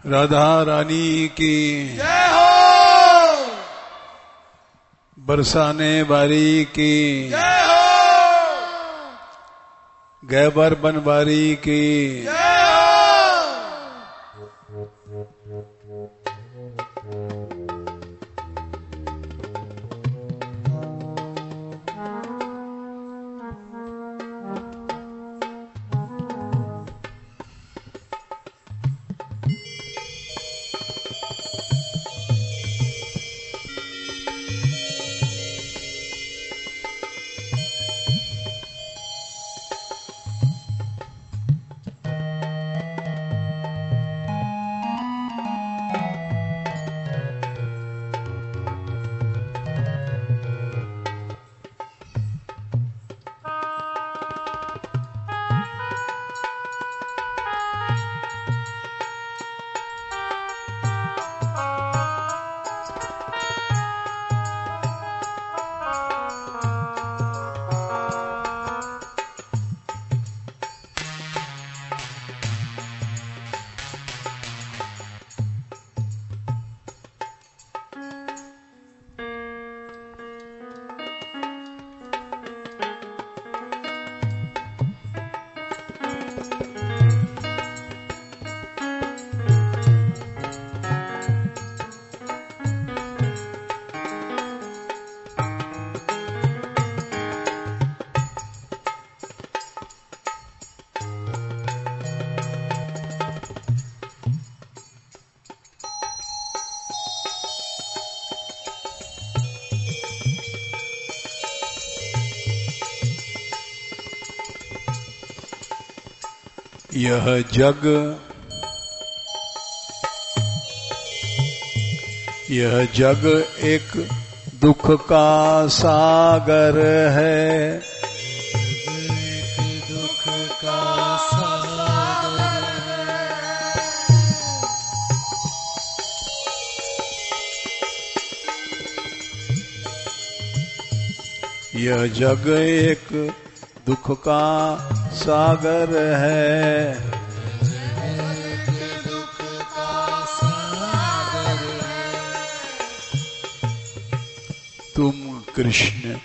राधा रानी की जय हो, बरसाने वाली की जय हो, गैबर बनवारी की जय हो। यह जग एक दुख का सागर है। एक दुख का सागर है। यह जग एक दुख का सागर है। एक दुख का सागर है। तुम कृष्ण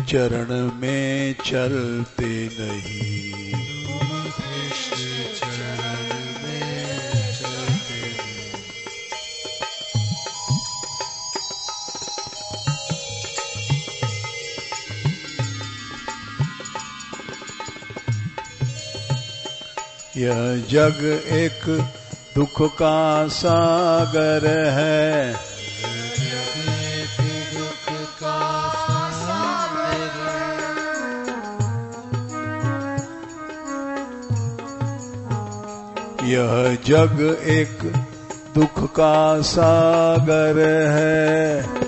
चरण में चलते नहीं। तुम कृष्ण चरण में चलते नहीं। यह जग एक दुख का सागर है। एक दुख का सागर है। यह जग एक दुख का सागर है। दुख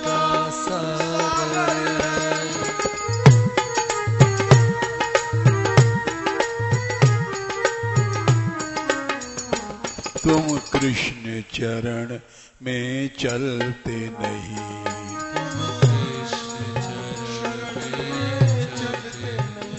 का सागर है। तुम कृष्ण चरण में चलते नहीं। तुम कृष्ण चरण में चलते नहीं।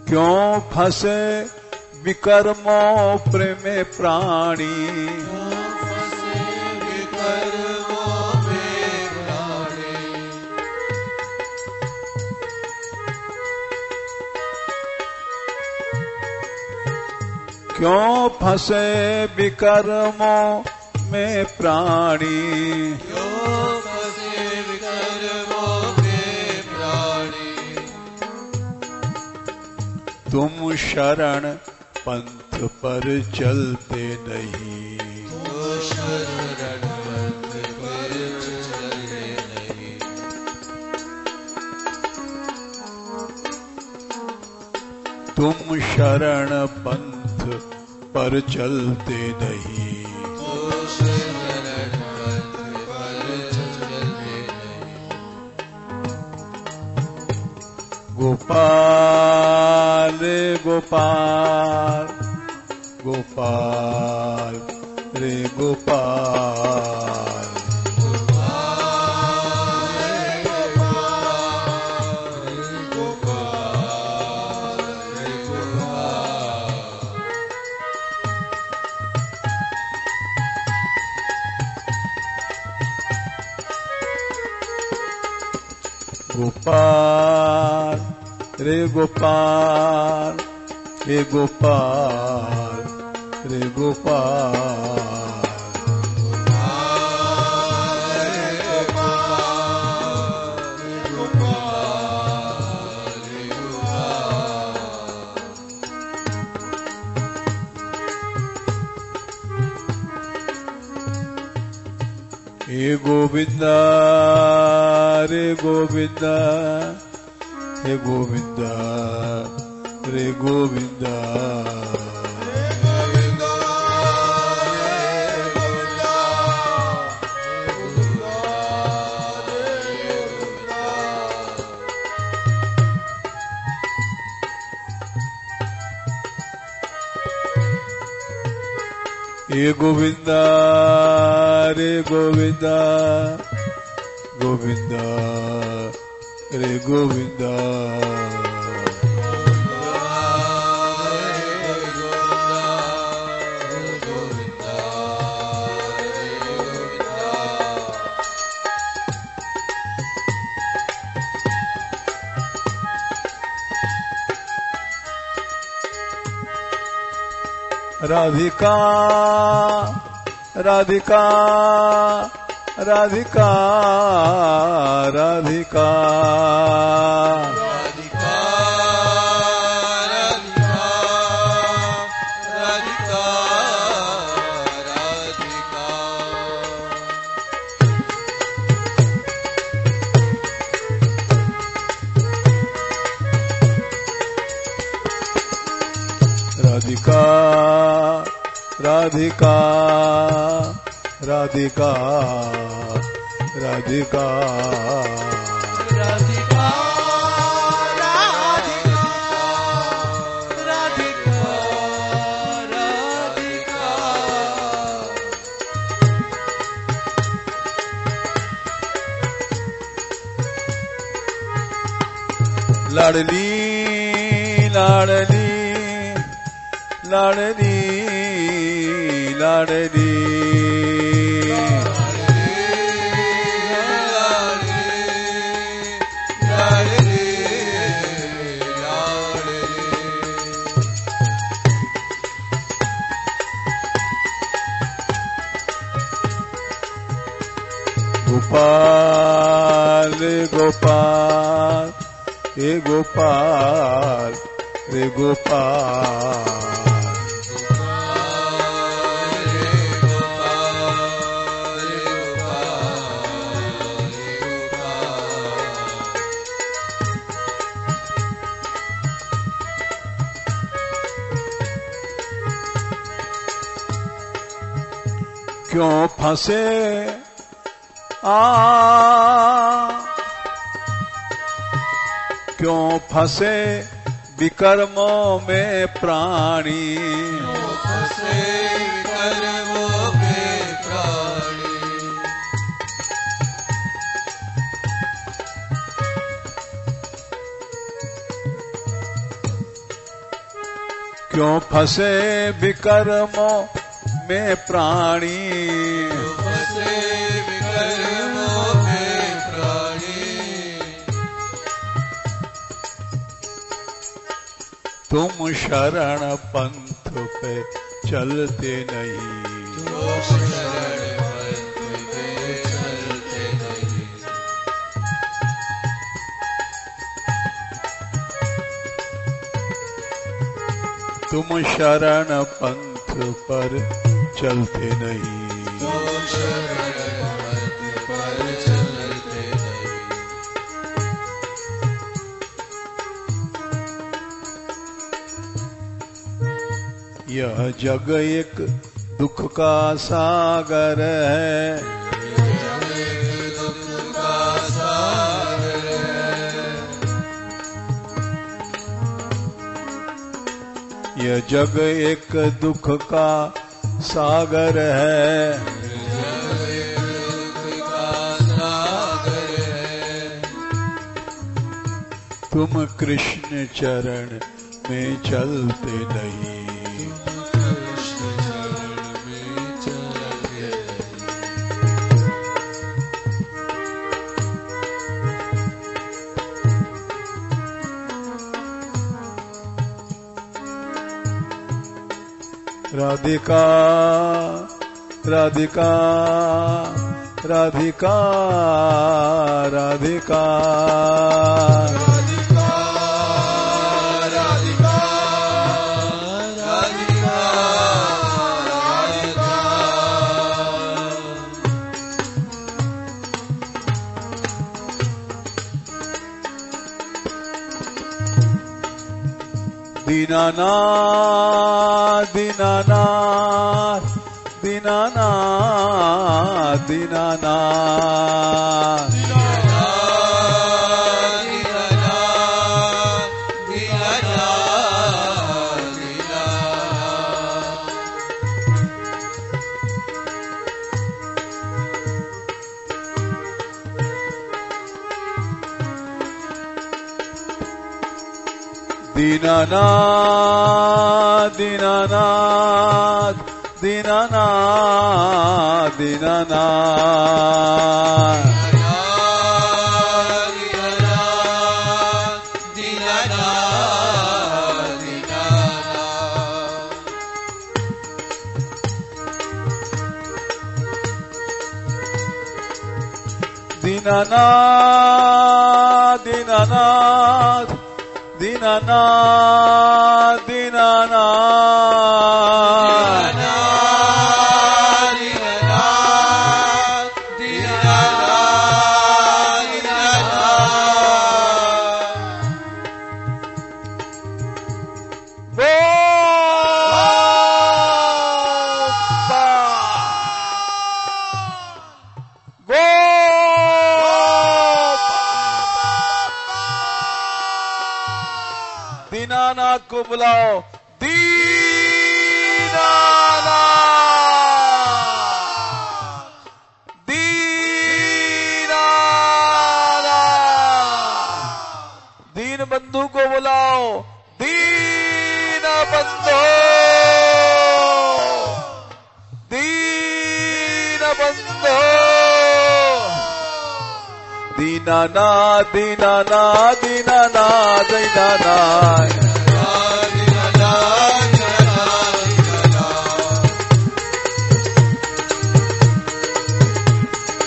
क्यों फंसे विकर्मों प्रेम प्राणी। फंसे विकर्मों में प्राणी। क्यों फंसे विकर्मों में प्राणी। क्यों फंसे विकर्मों में प्राणी। तुम शरण पंथ पर चलते नहीं। तो शरण पंथ पर चलते नहीं। तुम शरण पंथ पर चलते नहीं। तो शरण पंथ पर चलते नहीं। गोपाल रे गोपाल, गोपाल रे गोपाल, गोपाल रे गोपाल, हे गोपाल रे गोपाल, हे गोविंदा रे गोविंदा, हे गोविंदा रे गोविंदा, हे गोविंदा रे गोविंदा, गोविंदा रे गोविंदा, राधिका राधिका राधिका राधिका, राधिका राधिका राधिका राधिका, राधिका राधिका राधिका राधिका, राधिका राधिका राधिका, लाडली लाडली लाडली लाडली, गोपाल रे गोपाल, हे गोपाल रे गोपाल, क्यों फंसे क्यों फंसे विकर्मों में प्राणी, फंसे विकर्मों में प्राणी, क्यों फंसे विकर्मों में प्राणी, फंसे विकर्मों में प्राणी, तुम शरण पंथ पे चलते नहीं, तुम शरण पंथ पे चलते नहीं, तुम शरण पंथ पर चलते नहीं, तुम शरण पंथ पर चलते नहीं, यह जग एक दुख का सागर है, दुख का सागर है, यह जग एक दुख का सागर है, दुख का सागर है। तुम कृष्ण चरण में चलते नहीं, कृष्ण चरण में चलते राधिका राधिका राधिका राधिका राधिका राधिका राधिका राधिका। दीनानाथ दीनानाथ दीनानाथ दीनानाथ दीनानाथ दीनानाथ दीनानाथ दीनानाथ दीनानाथ दीनानाथ दीनानाथ दीनानाथ दीनानाथ को बुलाओ, दीनानाथ दीनानाथ। दीन बंधु को बुलाओ, दीन बंधु दीन बंधु। दीनानाथ दीनानाथ दीनानाथ दीनानाथ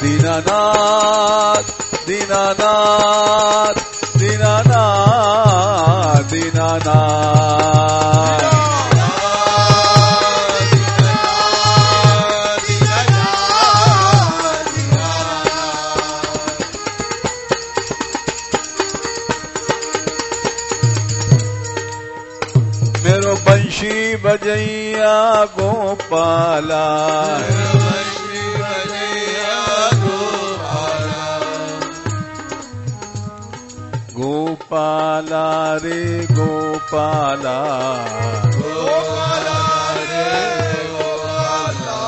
दीनानाथ दीनानाथ दीनानाथ दीनानाथ। मेरो बंशी बजैया गोपाला, गोपाला रे गोपाला, गोपाला रे गोपाला।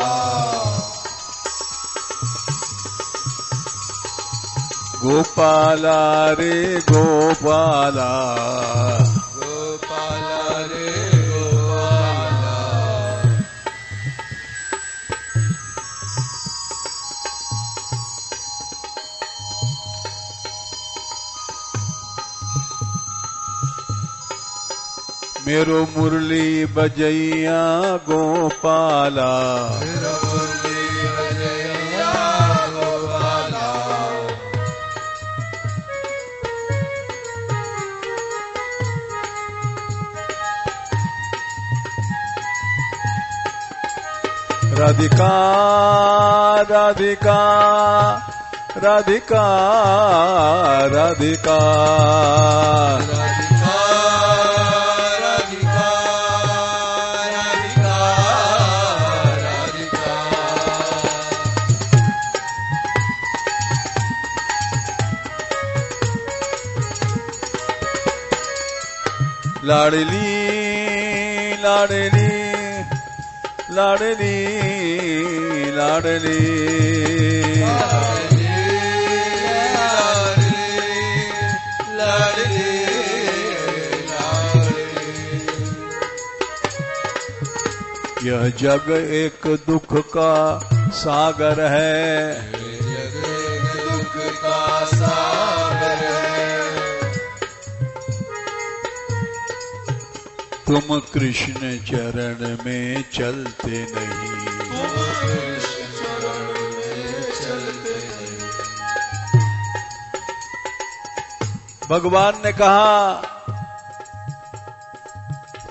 गोपाला रे गोपाला, गोपाला रे गोपाला। मेरो मुरली बजैया गोपाला, मेरो मुरली बजैया गोपाला। राधिका राधिका राधिका राधिका राधिका राधिका राधिका राधिका। लाडली लाडली लाडली लाडली यह जग एक दुख का सागर है, दुख का सागर है। तुम कृष्ण चरण में चलते नहीं, तुम कृष्ण चरण में चलते नहीं। भगवान ने कहा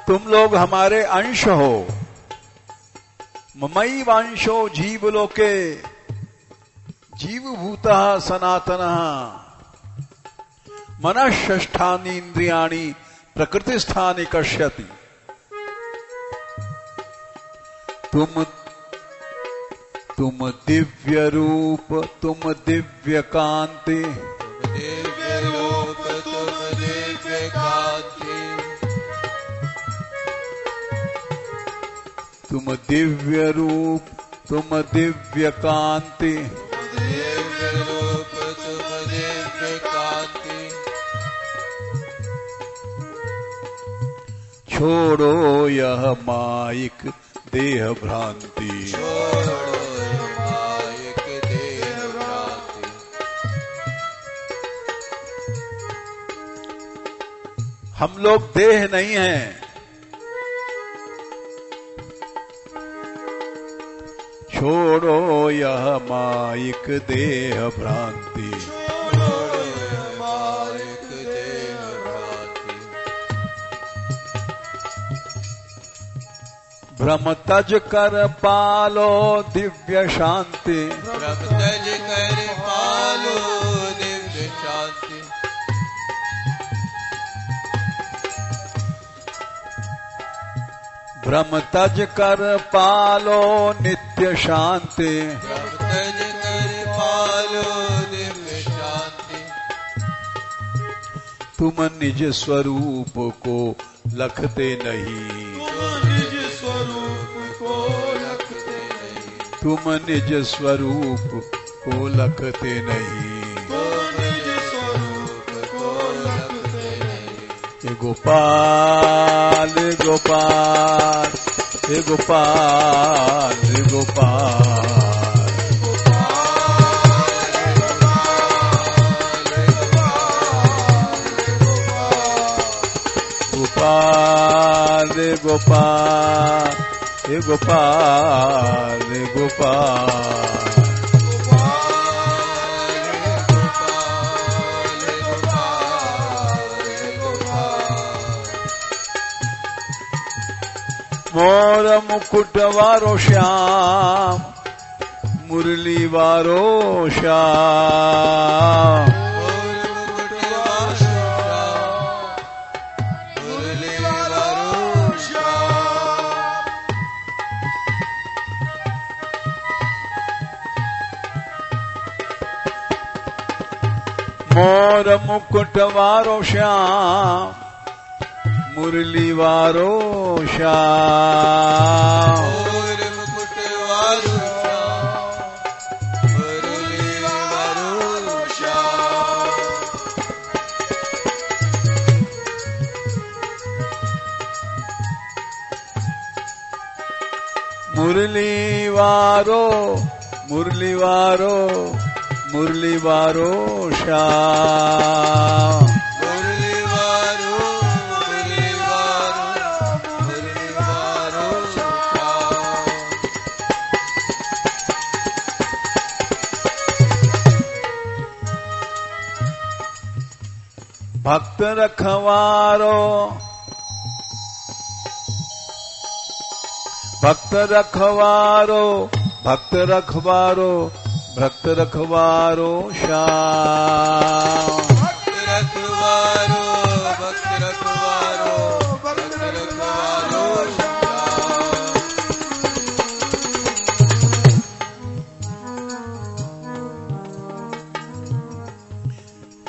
तुम लोग हमारे अंश हो। ममई वांशो जीवलोके जीवभूतः सनातनः मनःषष्ठानि इंद्रियाणि प्रकृतिस्थानि कष्यति। तुम दिव्य रूप, तुम दिव्य कांति, दिव्य रूप, तुम दिव्य कांति। तुम दिव्य रूप, तुम दिव्य कांति, दिव्य रूप, तुम दिव्य कांति। छोड़ो यह माइक देह भ्रांति, छोड़ो माइक देह भ्रांति। हम लोग देह नहीं हैं, छोड़ो यह माइक देह भ्रांति। छोड़ो माइक देह भ्रांति। भ्रम तज कर पालो दिव्य शांति, भ्रम तज कर पालो दिव्य शांति। भ्रम तज कर पालो नित्य शांति, भ्रम तज कर पालो दिव्य शांति। तुम निज स्वरूप को लखते नहीं, तुम निज स्वरूप को लखते नहीं। तुम निज स्वरूप को लखते नहीं। तुम निज स्वरूप को लखते नहीं। हे गोपाल गोपाल, हे गोपाल हे गोपाल, गोपाल हे गोपाल, हे गोपाल हे गोपाल। मोर मुकुट वारो श्याम, मुरली वारो श्याम, मोर मुकुट वारो श्याम, मुरली वारो श्याम। मोर मुकुट वारो श्याम, मुरली वारो श्याम। मुरली वारो, मुरली वारो, मुरली वारो श्याम। मुरली वारो, मुरली वारो, मुरली वारो श्याम। भक्त रखवारो, भक्त रखवारो, भक्त रखवारो, भक्त रखवारो श्याम। भक्त रखवारो, भक्त रखवारो, भक्त रखवारो श्याम।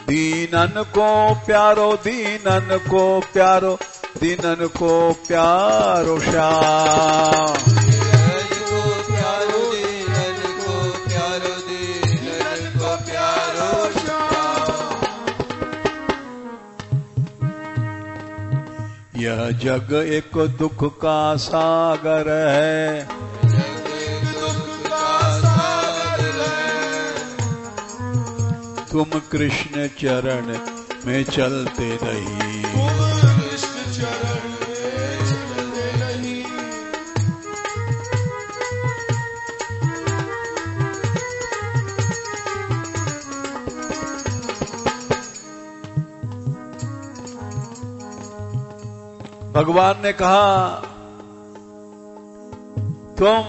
दीनन को प्यारो, दीनन को प्यारो, दीनन को प्यारो श्याम। धीरज को प्यारो दीनन को प्यारो दीनन को प्यारो श्याम। यह जग एक दुख का सागर है, जग दुख का सागर है। तुम कृष्ण चरण में चलते नहीं। तुम कृष्ण चरण में चलते नहीं। भगवान ने कहा तुम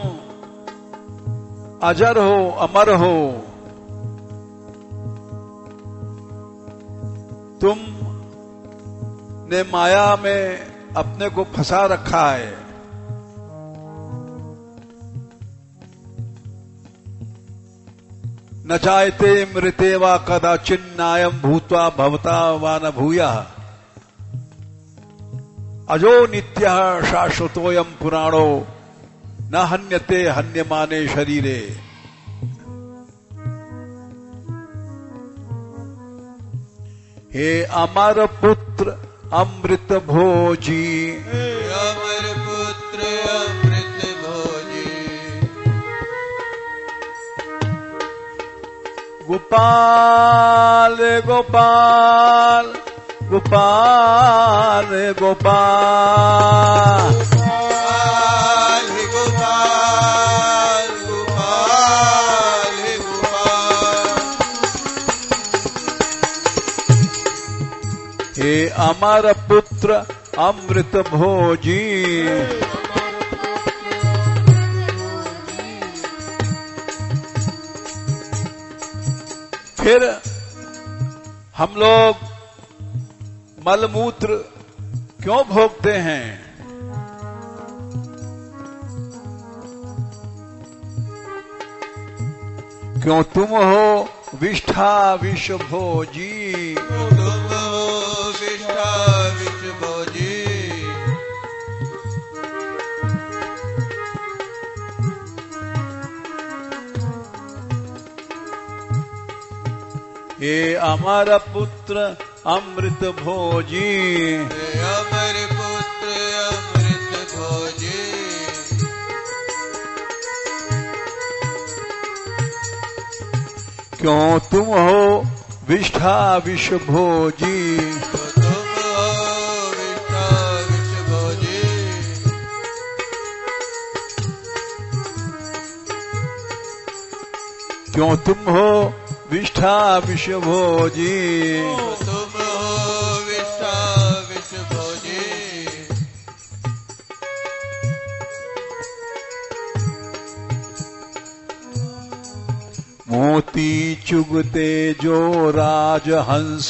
अजर हो, अमर हो, तुम ने माया में अपने को फंसा रखा है। न चाहते मृते वा कदाचिन्नायम भूत्वा भवता वा न भूयः अजो नित्यः शाश्वतोऽयं पुराणो न हन्यते हन्यमाने शरीरे। हे अमर पुत्र अमृत भोजी, हे अमर पुत्र अमृत भोजी। गोपाल गोपाल गोपाल गोपाल, गोपाल हे गोपाल गोपाल हे गोपाल। हे अमर पुत्र अमृत भोजी। फिर हम लोग मलमूत्र क्यों भोगते हैं? क्यों तुम हो विष्ठा विश्व भोजी। तुम हो विष्ठा विश्व भोजी। हे अमर पुत्र अमृत भोजी। हे अमर पुत्र अमृत भोजी। क्यों तुम हो विष्ठा विश्व भोजी। तुम हो विष्ठा विश्व भोजी। क्यों तुम हो विष्ठा विश्व भोजी। तुम हो विष्ठा विश्व भोजी। मोती चुगते जो राजहंस,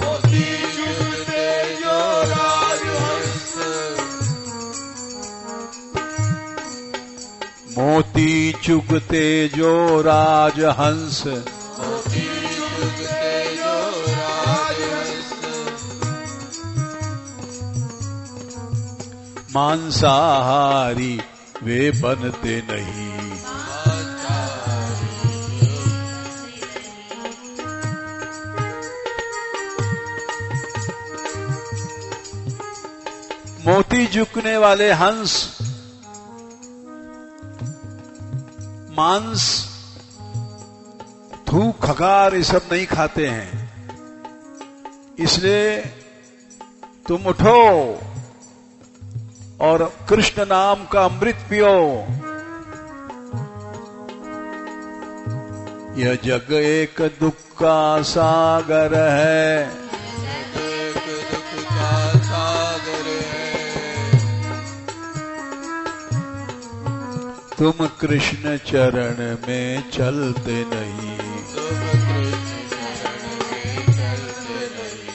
मोती चुगते जो राजहंस। मोती चुगते जो राजहंस, मोती चुगते जो राजहंस। मांसाहारी वे बनते नहीं। मोती चुगने वाले हंस मांस, थूक, खगार ये सब नहीं खाते हैं। इसलिए तुम उठो और कृष्ण नाम का अमृत पियो। यह जग एक दुख का सागर है, एक दुख का सागर है। तुम कृष्ण चरण में चलते नहीं। तुम कृष्ण चरण में चलते नहीं।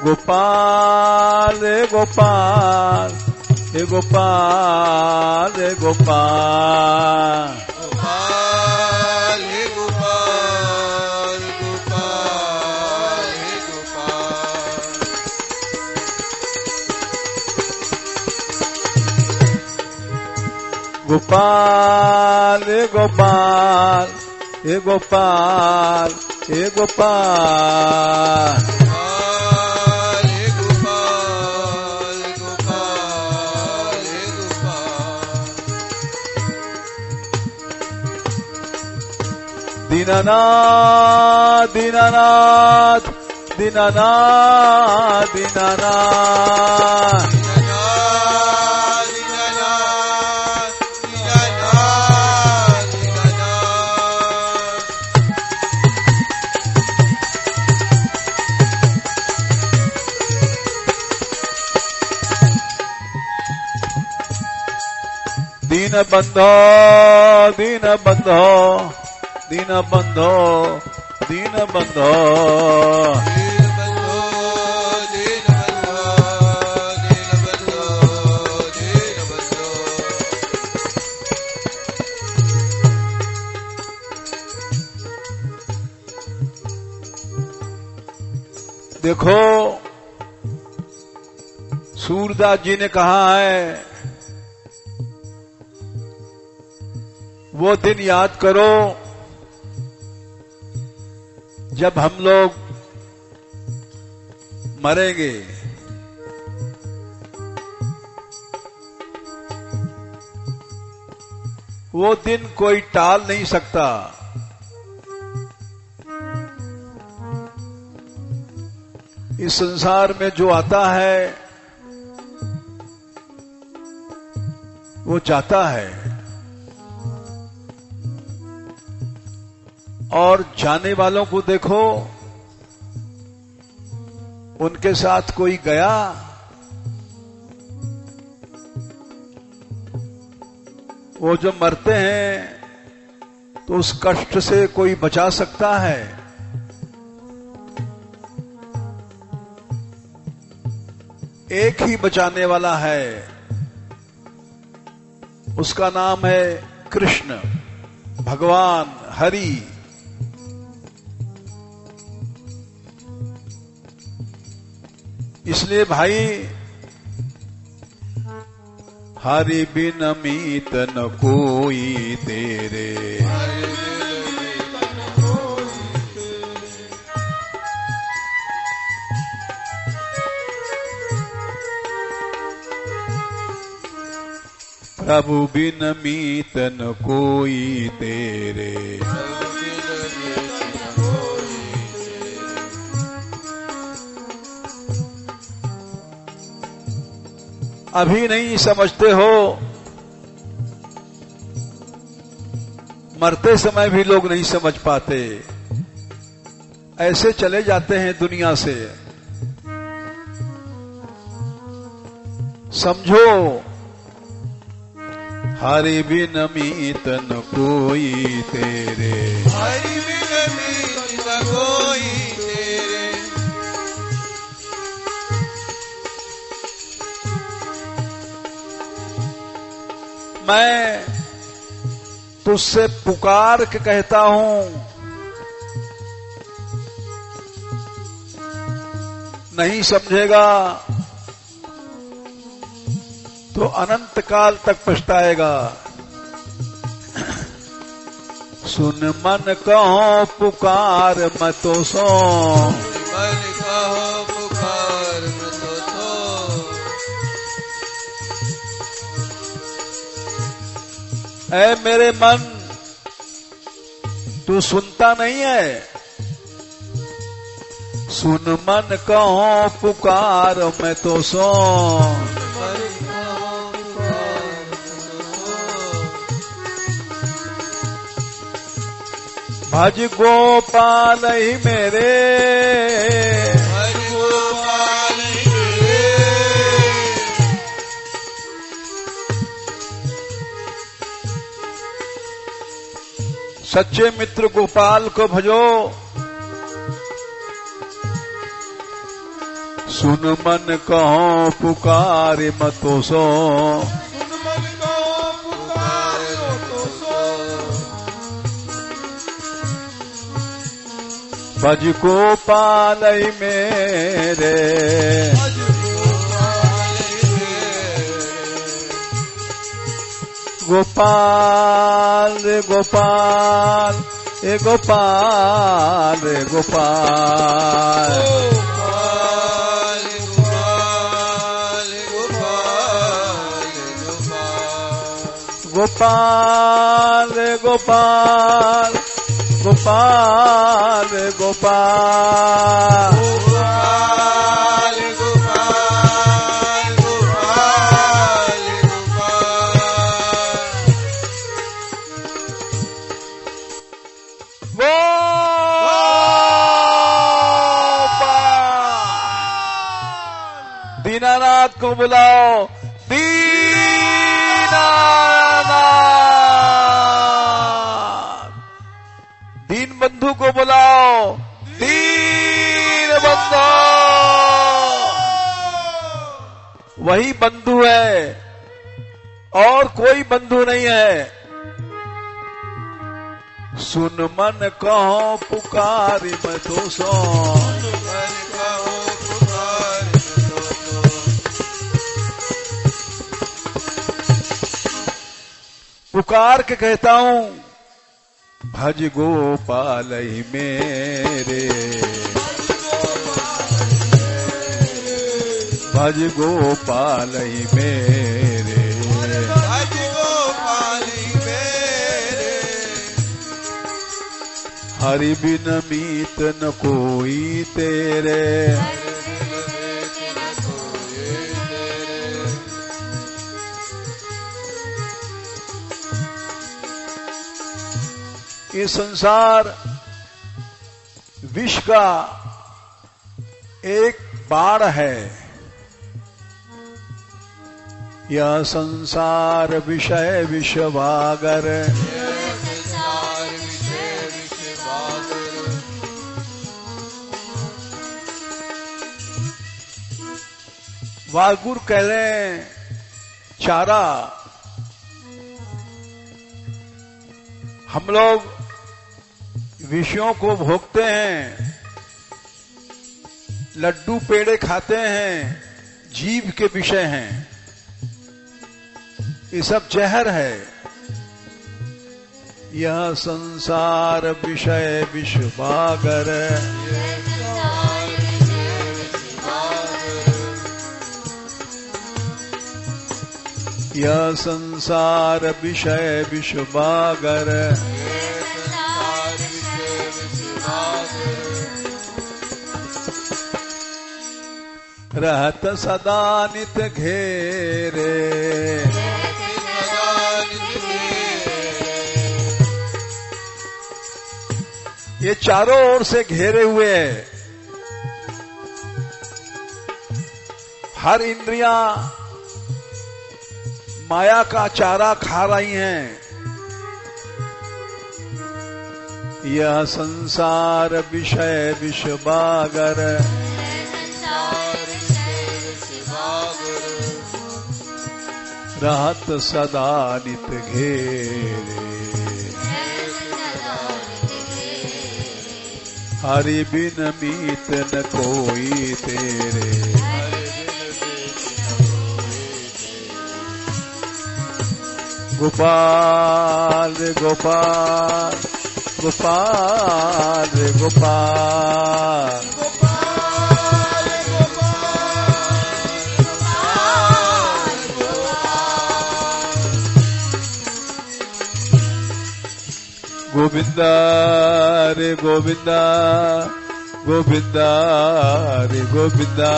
गोपाल हे गोपाल हे गोपाल हे गोपाल, गोपाल हे गोपाल गोपाल हे गोपाल। गोपाल हे गोपाल हे गोपाल हे गोपाल। हे गोपाल गोपाल हे गोपाल। दीनानाथ दीनानाथ दीनानाथ दीनानाथ। दीन बंधो दीन बंधो दीन बंधो दीन बंधो। देखो सूरदास जी ने कहा है, वो दिन याद करो जब हम लोग मरेंगे। वो दिन कोई टाल नहीं सकता। इस संसार में जो आता है वो जाता है, और जाने वालों को देखो, उनके साथ कोई गया, वो जो मरते हैं तो उस कष्ट से कोई बचा सकता है? एक ही बचाने वाला है, उसका नाम है कृष्ण भगवान हरि। इसलिए भाई, हरि बिन मीत न कोई तेरे, प्रभु बिन मीत न कोई तेरे। अभी नहीं समझते हो, मरते समय भी लोग नहीं समझ पाते, ऐसे चले जाते हैं दुनिया से। समझो, हरि बिन मीत न कोई तेरे, हरि बिन मीत न कोई तेरे। मैं तुझसे पुकार के कहता हूं, नहीं समझेगा तो अनंत काल तक पछताएगा। सुन मन कहो पुकार मतो सो, मन कहो पुकार मतो सो। ऐ मेरे मन, तू सुनता नहीं है? सुन मन कहो पुकार मैं तो सो, भज गोपाल ही मेरे, भज गोपाल ही मेरे। सच्चे मित्र गोपाल को भजो। सुन मन कहो पुकार मतो सो, सुन मन कहो पुकार मतो सो। भज गोपाल ही मेरे, भज गोपाल ही मेरे। गोपाल रे गोपाल, ए गोपाल रे गोपाल, गोपाल रे गोपाल, गोपाल रे गोपाल, दीनानाथ को बुलाओ, दीनानाथ। दीन बंधु को बुलाओ, दीन बंधु। वही बंधु है और कोई बंधु नहीं है। सुन मन कहो पुकारी मैं तो सो, पुकार के कहता हूं, भज गोपाल ही मेरे, भज गोपाल ही मेरे, भज गोपाल ही मेरे। हरि बिन मीत न कोई तेरे, ये संसार विष का एक बाढ़ है। यह संसार विषय विषवागर, वागुर कह रहे हैं चारा। हम लोग विषयों को भोगते हैं, लड्डू पेड़े खाते हैं, जीव के विषय हैं। ये सब जहर है। यह संसार विषय विषवागर, यह संसार विषय विषवागर, रहत सदा नित घेरे, ये चारों ओर से घेरे हुए है। हर इंद्रियां माया का चारा खा रही हैं। यह संसार विषय विषवागर, रहत सदा नित घेरे, हरि बिन मीत न कोई तेरे, गोपाल रे गोपाल, गोपाल रे गोपाल, गोविंदा रे गोविंदा, गोविंदा रे गोविंदा,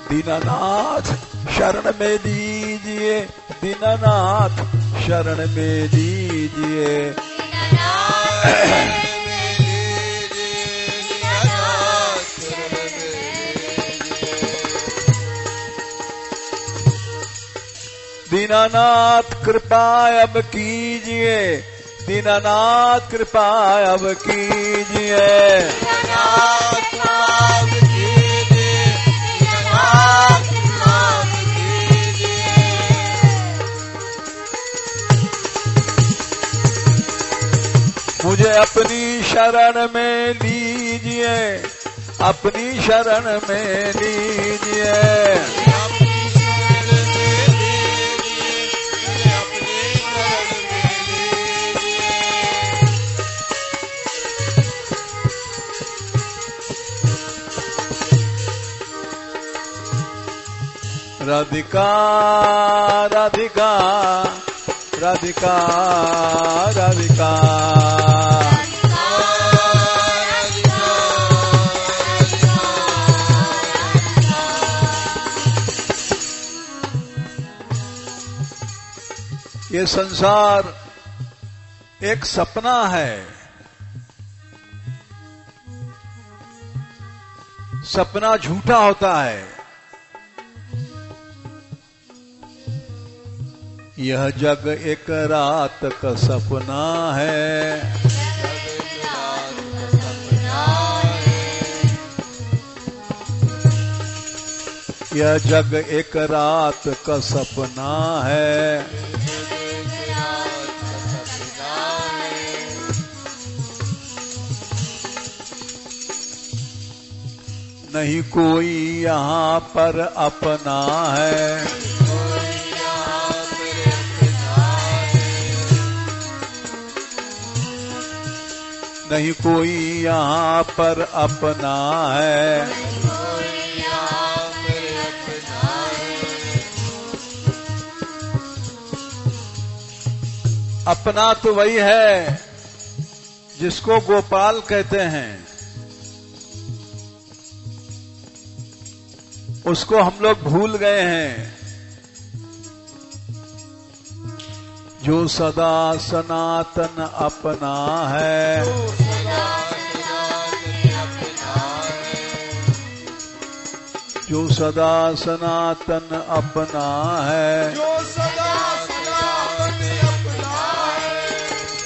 दीनानाथ शरण में दीजिए, दीनानाथ शरण में दीजिए, दीनानाथ कृपा अब कीजिए, दीनानाथ कृपा अब कीजिए, मुझे अपनी शरण में लीजिए, अपनी शरण में लीजिए। राधिका राधिका राधिका राधिका ये संसार एक सपना है। सपना झूठा होता है। यह जग एक रात का सपना है। यह जग एक रात का सपना है। नहीं कोई यहाँ पर अपना है। नहीं कोई यहाँ पर अपना है। अपना तो वही है जिसको गोपाल कहते हैं। उसको हम लोग भूल गए हैं। जो सदा सनातन अपना है। जो सदा सनातन अपना है। जो सदा सनातन अपना है।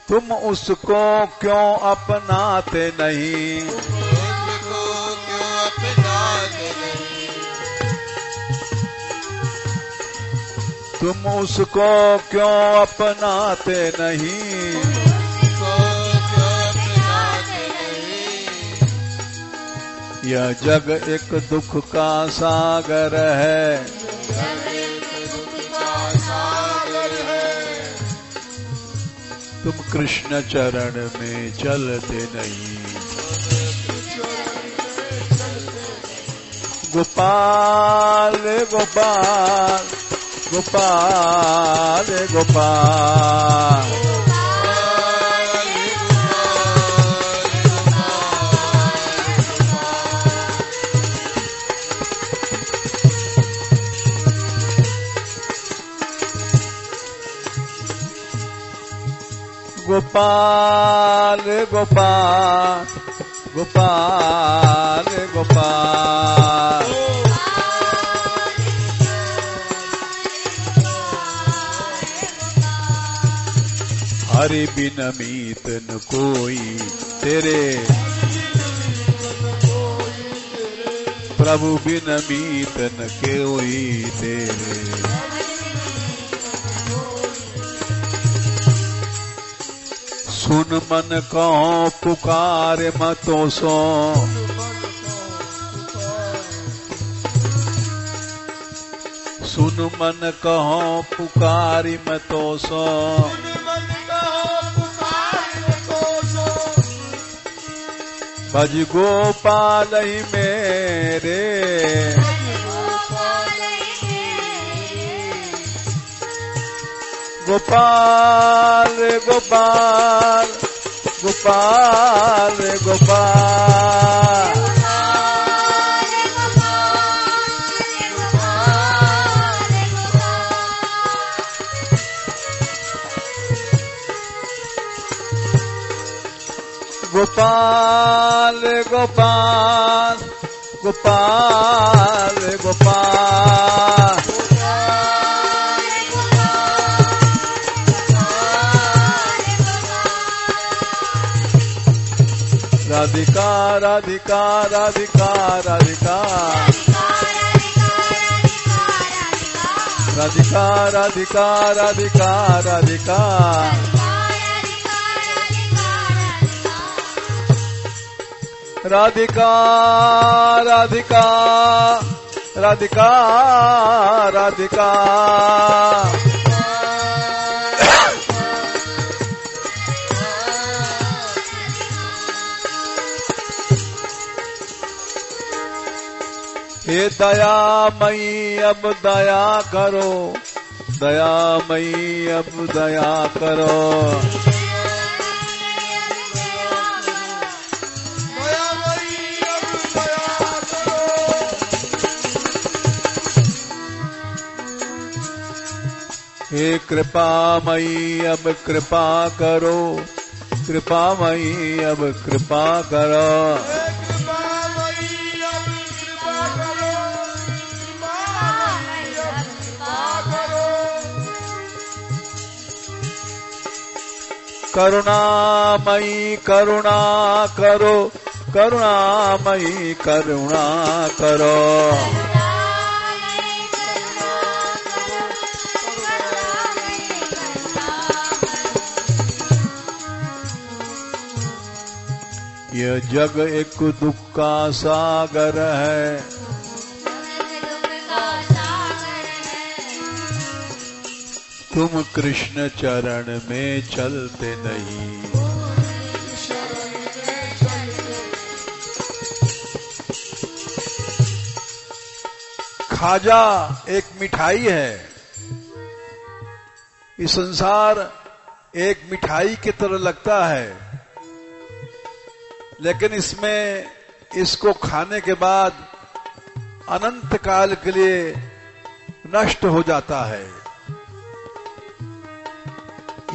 तुम उसको क्यों अपनाते नहीं। तुम उसको क्यों अपनाते नहीं। यह जग एक दुख का सागर है। तुम कृष्ण चरण में चलते नहीं। गोपाल गोपाल गोपाल गोपाल गोपाल गोपाल गोपाल गोपाल हरि बिन मीत न कोई तेरे। प्रभु बिन मीत न कोई तेरे। सुन मन कहो पुकार मतो सो। सुन मन कहो पुकारी मतो सो। भज गोपाल ही मेरे। गोपाल गोपाल गोपाल गोपाल गोपाल गोपाल गोपाल गोपाल राधिका राधिका राधिका राधिका राधिका राधिका राधिका राधिका राधिका राधिका राधिका राधिका हे दयामयी अब दया करो, दयामयी अब दया करो, हे कृपामयी अब कृपा करो, कृपामयी अब कृपा करो, करुणामयी करुणा करो, करुणामयी करुणा करो, यह जग एक दुख का सागर है, तुम कृष्ण चरण में चलते नहीं, खाजा एक मिठाई है, ये संसार एक मिठाई की तरह लगता है, लेकिन इसमें इसको खाने के बाद अनंत काल के लिए नष्ट हो जाता है।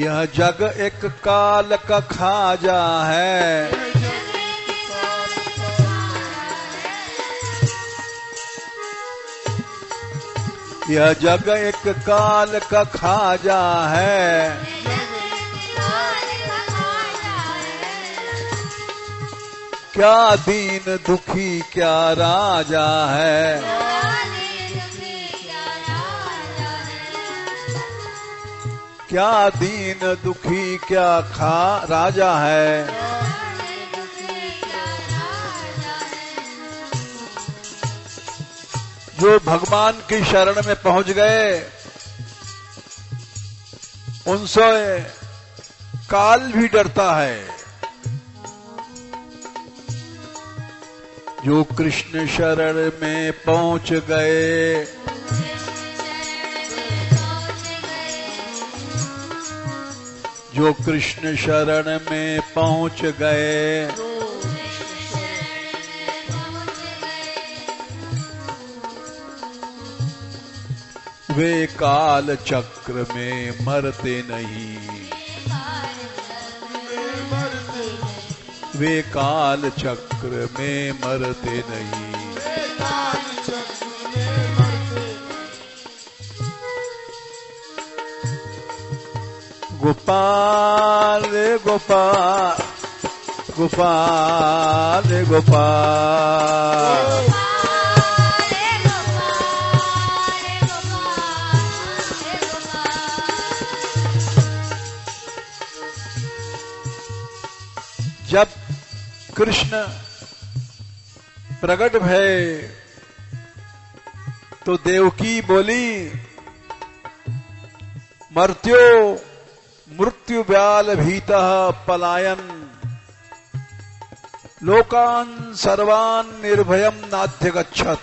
यह जग एक काल का खाजा है, यह जग एक काल का खाजा है, क्या दीन दुखी क्या राजा है, क्या दीन दुखी क्या राजा है, जो भगवान की शरण में पहुंच गए उनसे काल भी डरता है, जो कृष्ण शरण में पहुंच गए जो कृष्ण शरण में पहुंच गए वे काल चक्र में मरते नहीं, वे काल चक्र में मरते नहीं, गोपाल गोपाल गोपाल गोपाल जब कृष्ण प्रकट भय तो देवकी बोली, मर्त्यो मृत्यु व्याल भीतः पलायन लोकान सर्वान निर्भयम नाध्य गच्छत।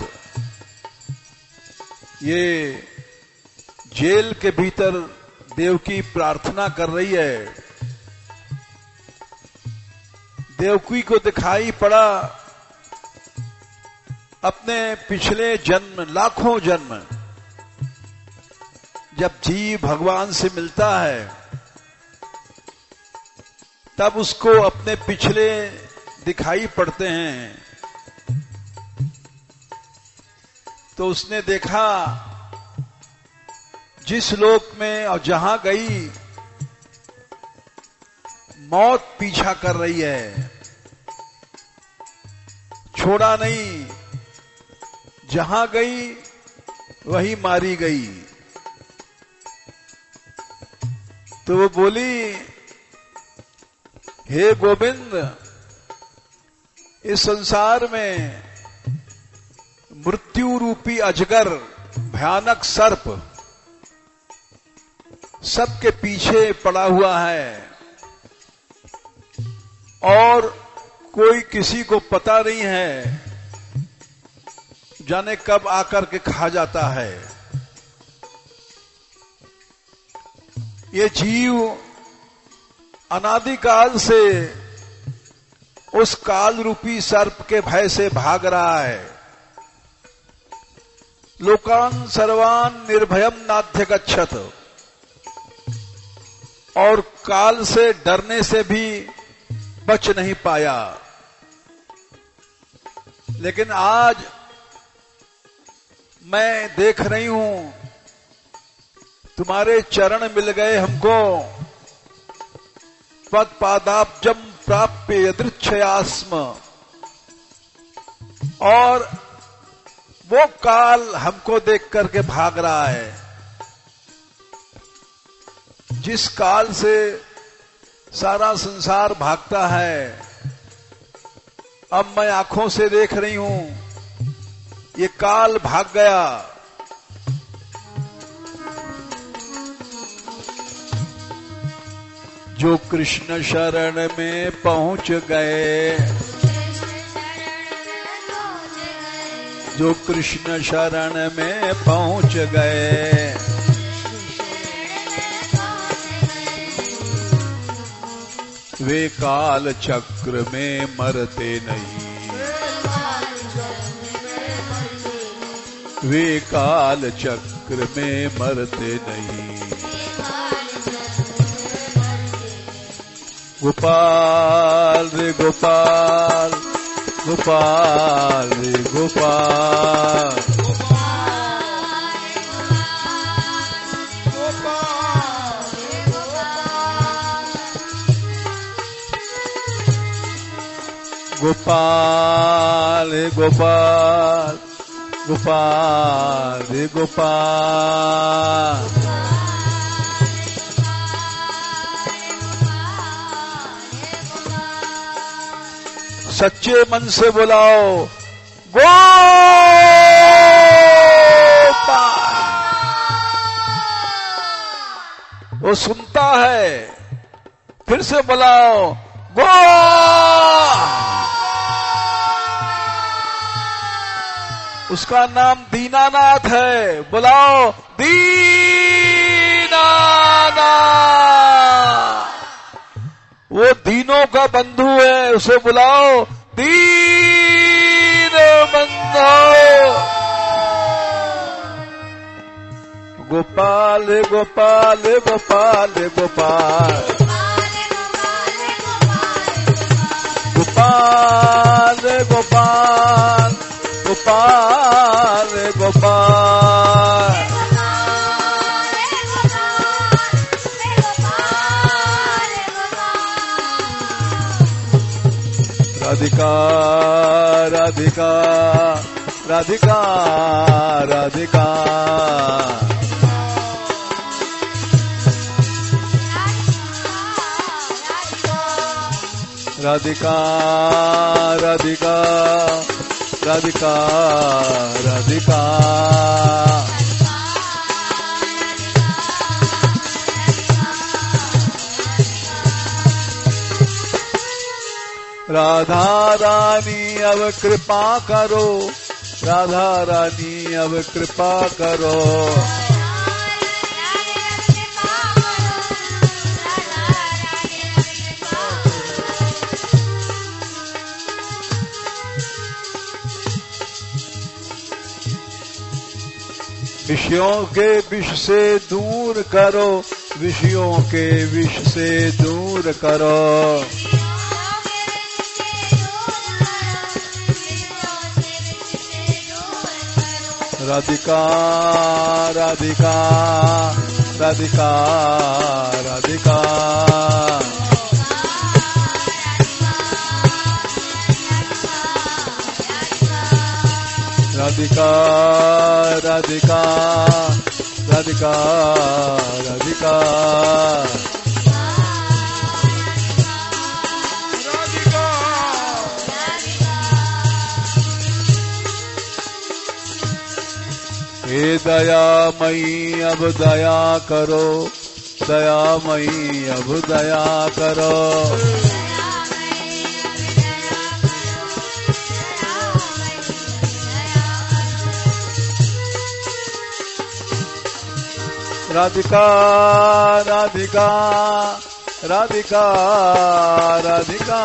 ये जेल के भीतर देवकी प्रार्थना कर रही है। देवकी को दिखाई पड़ा अपने पिछले जन्म, लाखों जन्म, जब जीव भगवान से मिलता है तब उसको अपने पिछले दिखाई पड़ते हैं। तो उसने देखा जिस लोक में और जहां गई मौत पीछा कर रही है, छोड़ा नहीं, जहां गई वही मारी गई। तो वो बोली, हे गोविंद, इस संसार में मृत्यु रूपी अजगर, भयानक सर्प सबके पीछे पड़ा हुआ है और कोई किसी को पता नहीं है, जाने कब आकर के खा जाता है। ये जीव अनादिकाल से उस काल रूपी सर्प के भय से भाग रहा है। लोकान सर्वान निर्भयम नाध्यगच्छत, और काल से डरने से भी बच नहीं पाया। लेकिन आज मैं देख रही हूं, तुम्हारे चरण मिल गए हमको, पद पादाब्जम प्राप्य यदृच्छयास्म, और वो काल हमको देख करके भाग रहा है। जिस काल से सारा संसार भागता है, अब मैं आंखों से देख रही हूं, ये काल भाग गया। जो कृष्ण शरण में पहुंच गए, जो कृष्ण शरण में पहुंच गए, वे काल चक्र में मरते नहीं, वे काल चक्र में मरते नहीं। गोपाल रे गोपाल, गोपाल रे गोपाल, गोपाल रे गोपाल, गोपाल रे गोपाल। सच्चे मन से बुलाओ, गोपाल। वो सुनता है, फिर से बुलाओ, गो। उसका नाम दीनानाथ है, बुलाओ दीनानाथ। वो दीनों का बंधु है, उसे बुलाओ दीन बंधु। गोपाल गोपाल गोपाल गोपाल, गोपाल गोपाल गोपाल गोपाल। राधिका राधिका राधिका राधिका, राधिका राधिका राधिका राधिका। राधा रानी अब कृपा करो, राधा रानी अब कृपा करो। विषयों के विष से दूर करो, विषयों के विष से दूर करो। राधिका राधिका राधिका राधिका, राधिका राधिका राधिका राधिका। हे दयामयी अब दया करो, दयामयी अब दया करो। राधिका राधिका राधिका राधिका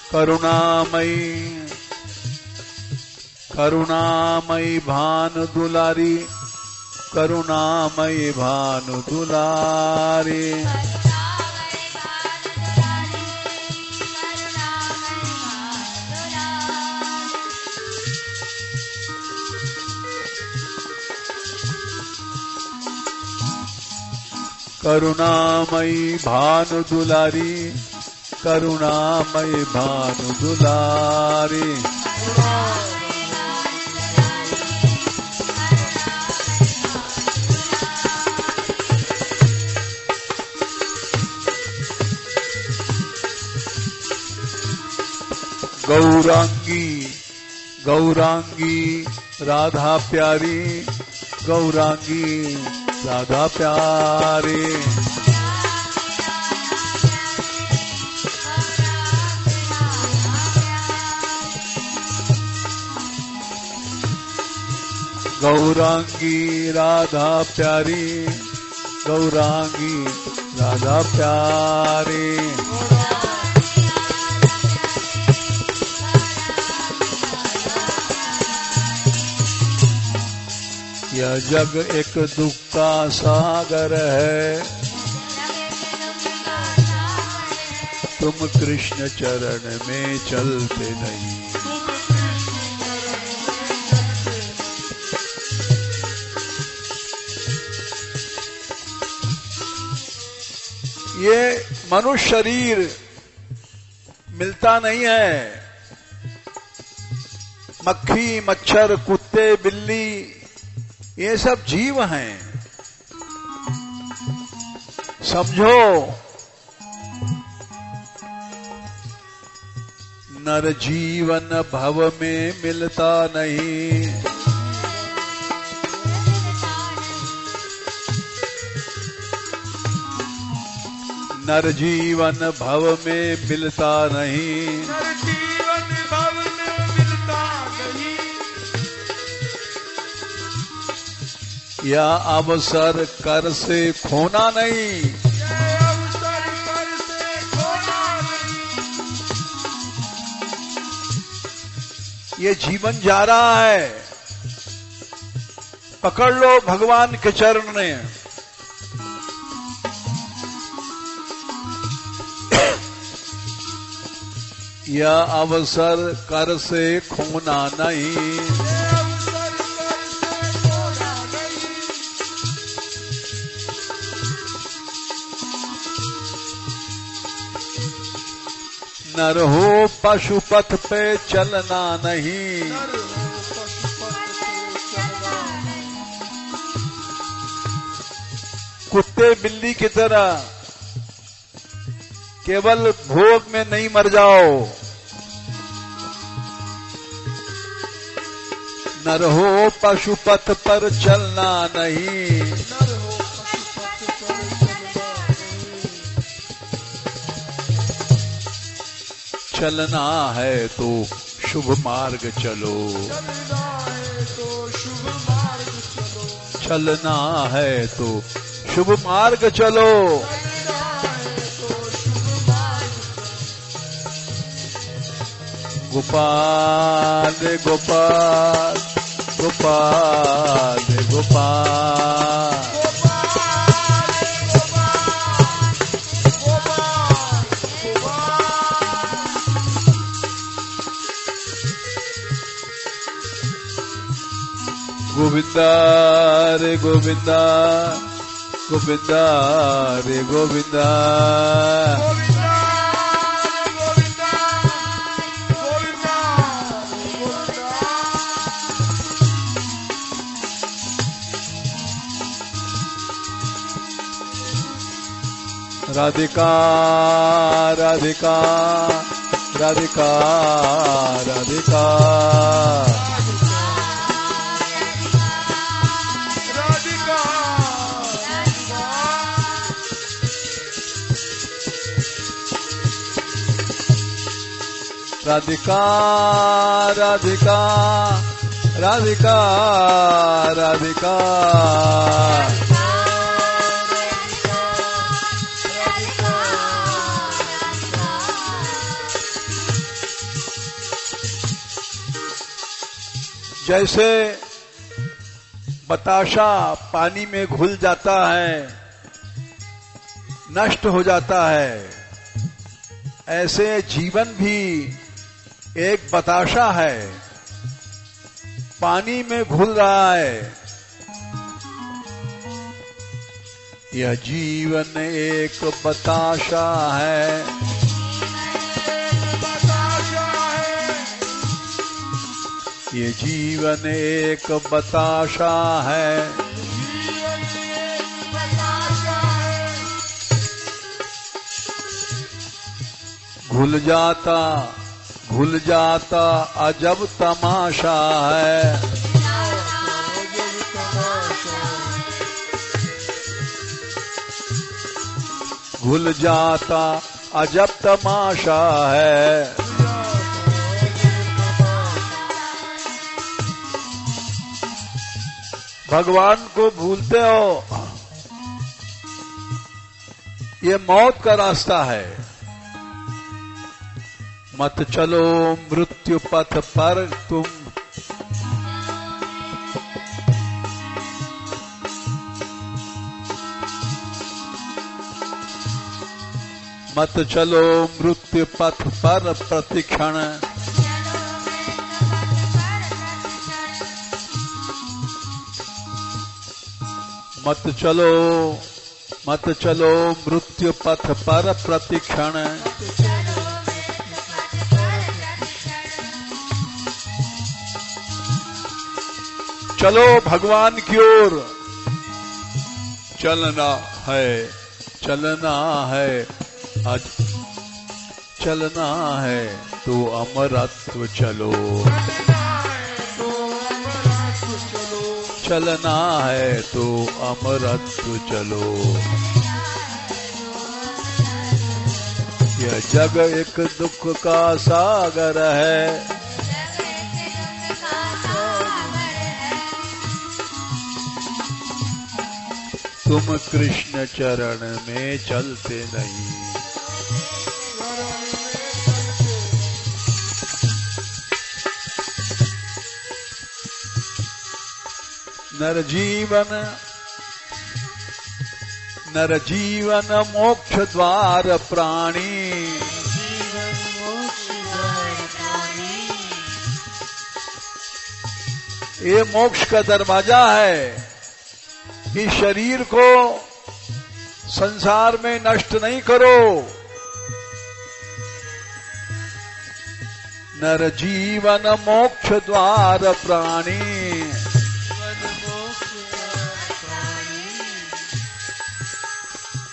करुणामयी करुणामयी भानु दुलारी, करुणामयी भानु दुलारी। करुणामयी भानु दुलारी, करुणामयी भानु दुलारी। गौरांगी गौरांगी राधा प्यारी, गौरांगी राधा प्यारी। गौरांगी राधा प्यारी, गौरांगी राधा प्यारी। यह जग एक दुख का सागर है, तुम कृष्ण चरण में चलते नहीं। ये मनुष्य शरीर मिलता नहीं है। मक्खी मच्छर कुत्ते बिल्ली ये सब जीव हैं, समझो। नर जीवन भव में मिलता नहीं, नर जीवन भव में मिलता नहीं, नर जीवन भव में मिलता नहीं। यह अवसर कर से खोना नहीं, यह अवसर कर से खोना नहीं। ये जीवन जा रहा है, पकड़ लो भगवान के चरण ने। यह अवसर कर से खोना नहीं, यह अवसर कर से खोना नहीं। नर हो पशुपथ पे चलना नहीं, नर हो पशुपथ पे चलना नहीं। कुत्ते बिल्ली की तरह केवल भोग में नहीं मर जाओ। नर हो पशुपथ पर चलना नहीं, नर हो पशुपथ पर चलना नहीं। चलना है तो शुभ मार्ग चलो, चलना है तो शुभ मार्ग चलो, चलना है तो शुभ मार्ग चलो। चलना है तो शुभ मार्ग चलो। गोपाल गोपाल गोपाल गोपाल, गोपाल गोपाल गोपाल। गोविंदा रे गोविंदा, गोविंदा रे गोविंदा, गोविंदा गोविंदा गोविंदा गोविंदा। राधिका राधिका राधिका राधिका राधिका राधिका राधिका राधिका जैसे बताशा पानी में घुल जाता है, नष्ट हो जाता है, ऐसे जीवन भी एक बताशा है, पानी में घुल रहा है। यह जीवन एक बताशा है, ये जीवन एक बताशा है, घुल जाता अजब तमाशा है, घुल जाता अजब तमाशा है। भगवान को भूलते हो, ये मौत का रास्ता है। मत चलो मृत्यु पथ पर तुम, मत चलो मृत्यु पथ पर प्रतिक्षण, मत चलो मृत्यु पथ पर प्रतिक्षण, चलो भगवान की ओर, चलना है आज, चलना है तो अमरत्व चलो, चलना है तो अमरत्व चलो। यह जग एक दुख का सागर है, तुम कृष्ण चरण में चलते नहीं, नर जीवन मोक्ष द्वार प्राणी, ये मोक्ष का दरवाजा है। इस शरीर को संसार में नष्ट नहीं करो। नर जीवन मोक्ष द्वार प्राणी,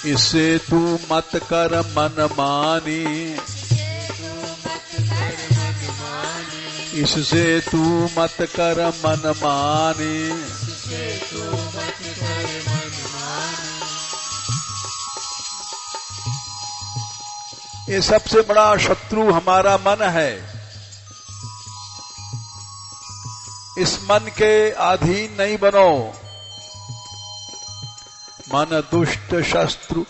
इससे तू मत कर मनमानी, इससे तू मत कर मनमानी, ये सबसे बड़ा शत्रु हमारा मन है। इस मन के अधीन नहीं बनो। मन दुष्ट शत्रु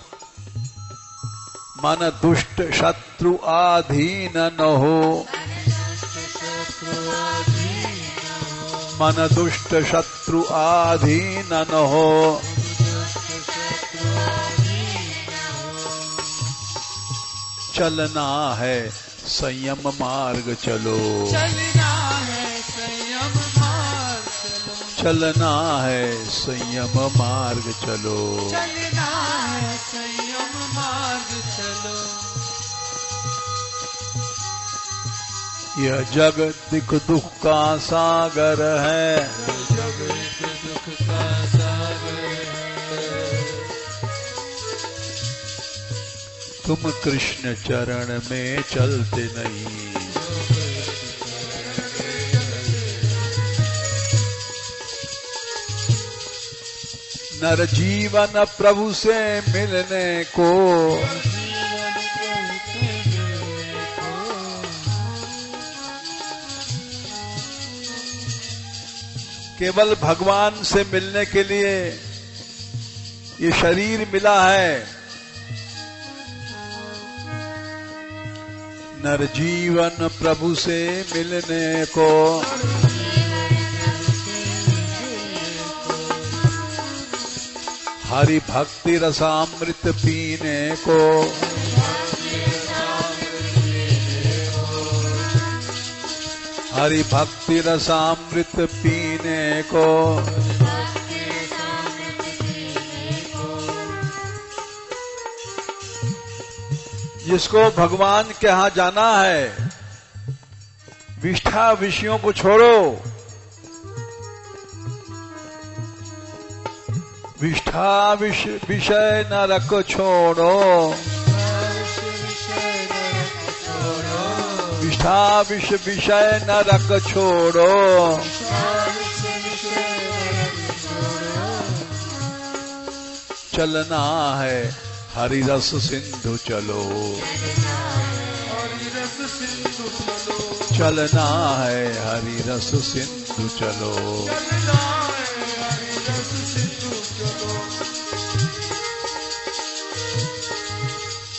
अधीन न हो, मन दुष्ट शत्रु अधीन न हो। चलना है संयम मार्ग चलो, चलना है संयम मार्ग चलो, चलना है संयम मार्ग चलो, चलना है संयम मार्ग चलो। यह जगत दुख का सागर है, जगत दुख का सागर है। तुम कृष्ण चरण में चलते नहीं। नर जीवन प्रभु से मिलने को, केवल भगवान से मिलने के लिए ये शरीर मिला है। नर जीवन प्रभु से मिलने को, हरि भक्ति रसामृत पीने को, हरि भक्ति रसामृत पीने को, जिसको भगवान के यहाँ जाना है, विष्ठा विषयों को छोड़ो, विष्ठा विषय नरक छोड़ो, विष्ठा विषय नरक छोड़ो, चलना है हरि रस सिंधु चलो, चलना है हरि रस सिंधु चलो।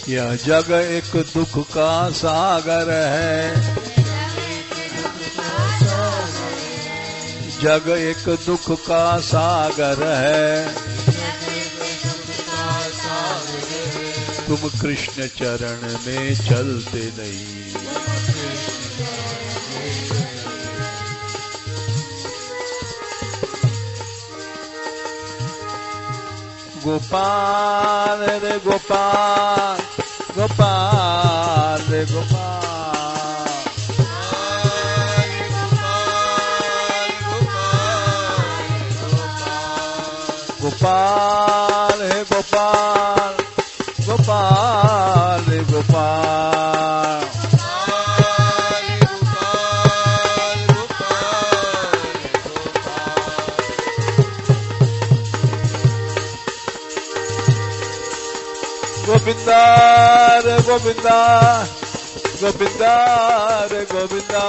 यह जग एक दुख का सागर है, जग एक दुख का सागर है, तुम कृष्ण चरण में चलते नहीं। गोपाल रे गोपाल, गोपाल रे गोपाल, गोपाल है गोपाल, गोपाल रे गोपाल, गोविंदा रे गोविंदा, गोविंदा रे गोविंदा,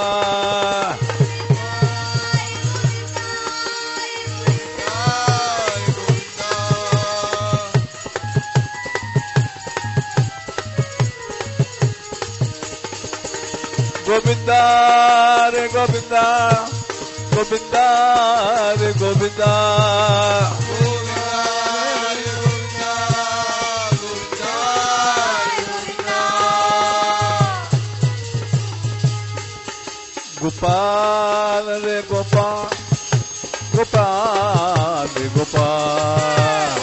गोविंदा रे गोविंदा, गोविंदा रे गोविंदा, गोपाल रे गोपाल, गोपाल रे गोपाल,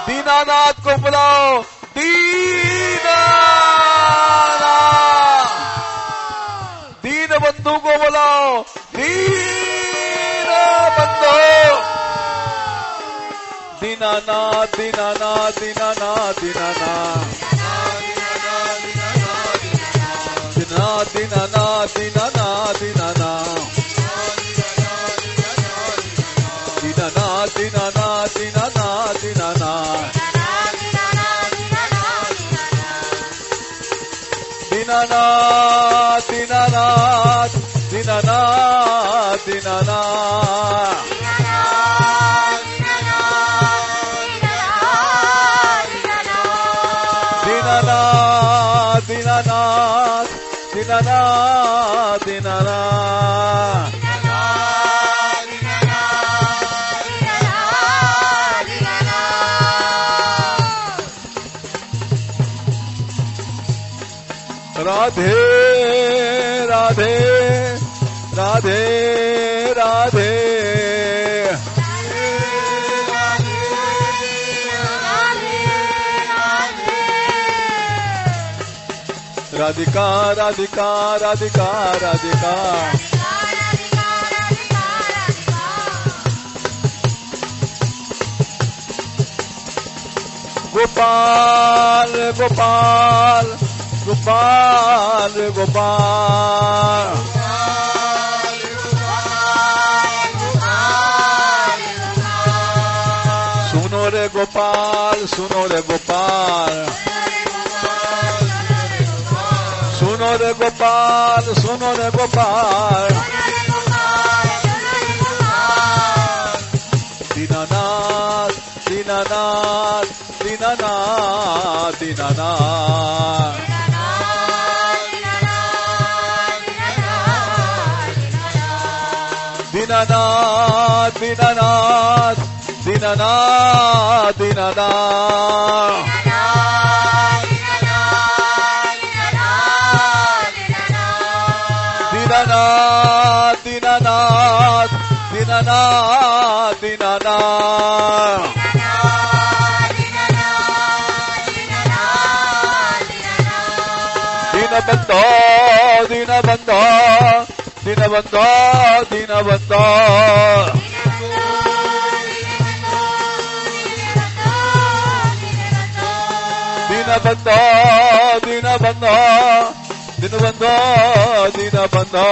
दीनानाथ को बुलाओ, दीन बंधु को बुलाओ, दीन बंधु, दीनानाथ दीनानाथ दीनानाथ दीनानाथ, दीनानाथ दीनानाथ दीनानाथ दीनानाथ, दीनानाथ दीनानाथ दीनानाथ दीनानाथ, दीनानाथ दीनानाथ दीनानाथ दीनानाथ, दीनानाथ दीनानाथ दीनानाथ दीनानाथ, राधे राधे राधे राधे। राधिका राधिका राधिका राधिका गोपाल गोपाल गोपाल गोपाल सुनो रे गोपाल सुनो रे गोपाल सुनो रे गोपाल सुनो रे गोपाल दीनानाथ दीनानाथ दीनानाथ दीनानाथ दीनानाथ दीनानाथ दीनानाथ दीनानाथ दीनानाथ दीनानाथ दीनानाथ दीनानाथ दीनबंधो दीनबंधो दीनबंधो दीनबंधो दीनबंधो दीनबंधो दीनबंधो दीनबंधो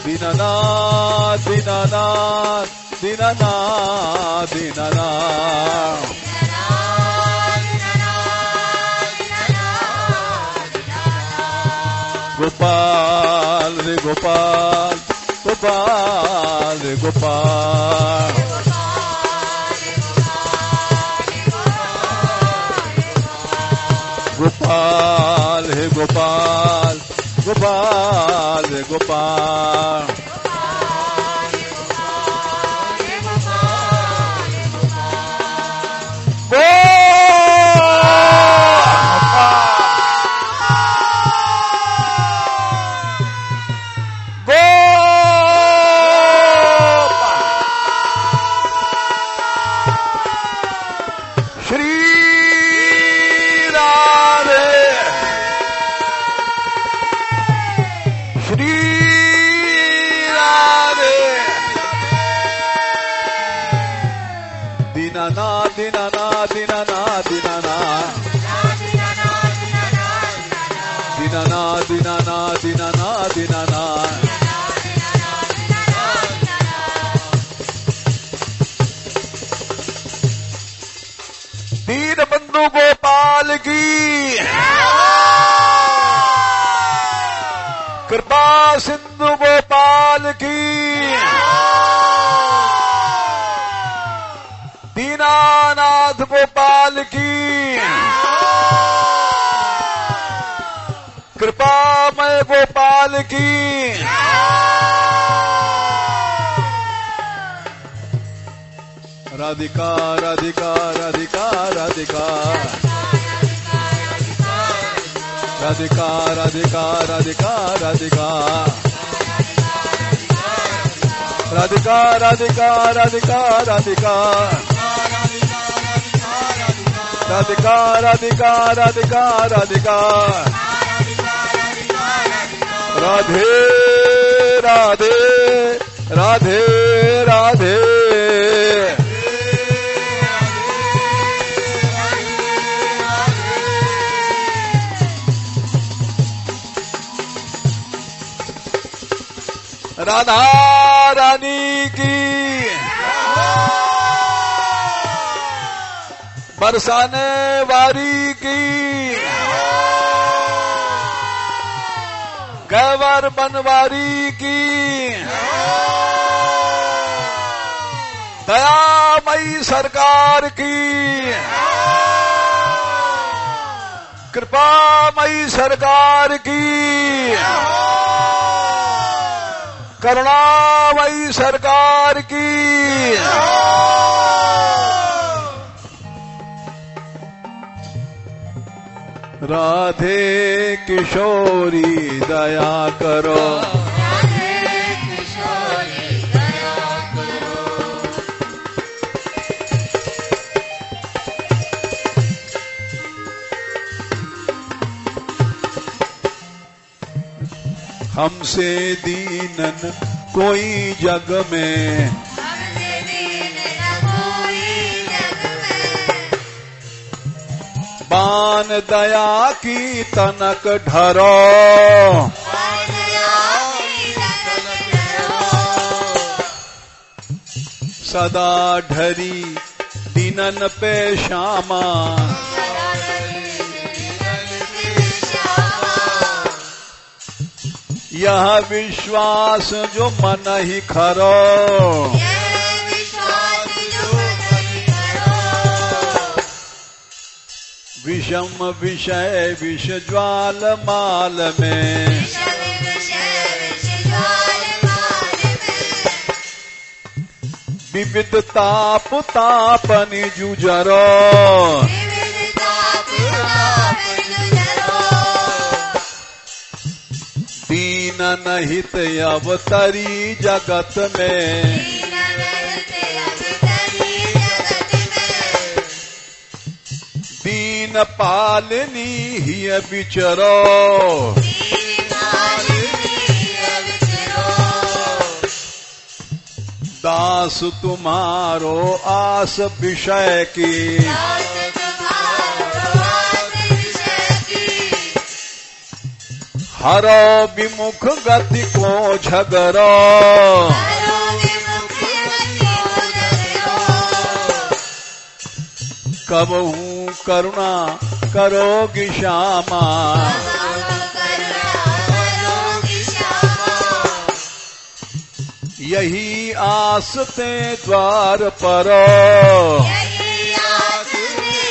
दीनानाथ दीनानाथ दीनानाथ दीनानाथ गोपाल रे गोपाल गोपाल रे गोपाल गोपाल हे गोपाल गोपाल रे गोपाल दीनानाथ दीनानाथ दीनानाथ दीनानाथ दीनानाथ दीनानाथ दीनानाथ दीनबंधु गोपाल की कृपा सिंधु गोपाल की दीनानाथ गोपाल की कृपामय गोपाल की राधिका राधिका राधिका राधिका राधिका राधिका राधिका राधिका राधिका राधिका राधिका राधिका राधिका राधिका राधिका राधिका राधे राधे राधे राधे राधा रानी की बरसाने वारी की गैवर बनवारी की दयामयी सरकार की कृपामयी सरकार की करुणामयी सरकार की राधे किशोरी दया करो राधे किशोरी दया करो हमसे दीनन कोई जग में, हमसे दीन न कोई जग में। बान दया की तनक ढरो, दया की तनक ढरो। सदा ढरी दीनन पे श्यामा, यह विश्वास जो मन ही खरो, यह विश्वास जो मन ही खरो। विषम विषय विष ज्वाल माल में, विषम विषय विष ज्वाल माल में। विविध ताप तापनि जुझरो, विविध ताप ताप जुझरो। दीन नहित अवतरी जगत में, दीन रहित अवतरी जगत में। दीन पालनी ही विचरो, दीन पालनी विचरो। दास तुम्हारो आस विषय की, दास तुम्हारो आस विषय की। हरो विमुख गति को झगरो, हरो विमुख गति को झगरो। कबहू करुणा करोगी श्यामा, करुणा करोगी श्यामा। यही आस ते द्वार परो, यही आस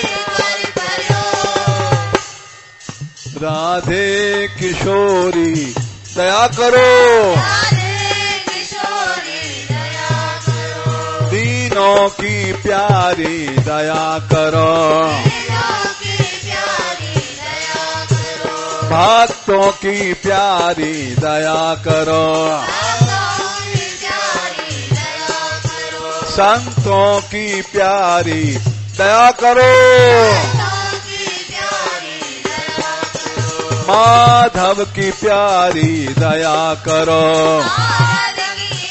द्वार परो। राधे किशोरी दया करो, राधे किशोरी दया करो। दीनों की प्यारी दया करो, दीनों की प्यारी दया करो। भक्तों की प्यारी दया करो, भक्तों की प्यारी दया करो। संतों की प्यारी दया करो, संतों की प्यारी दया करो। माधव की प्यारी दया करो, माधव की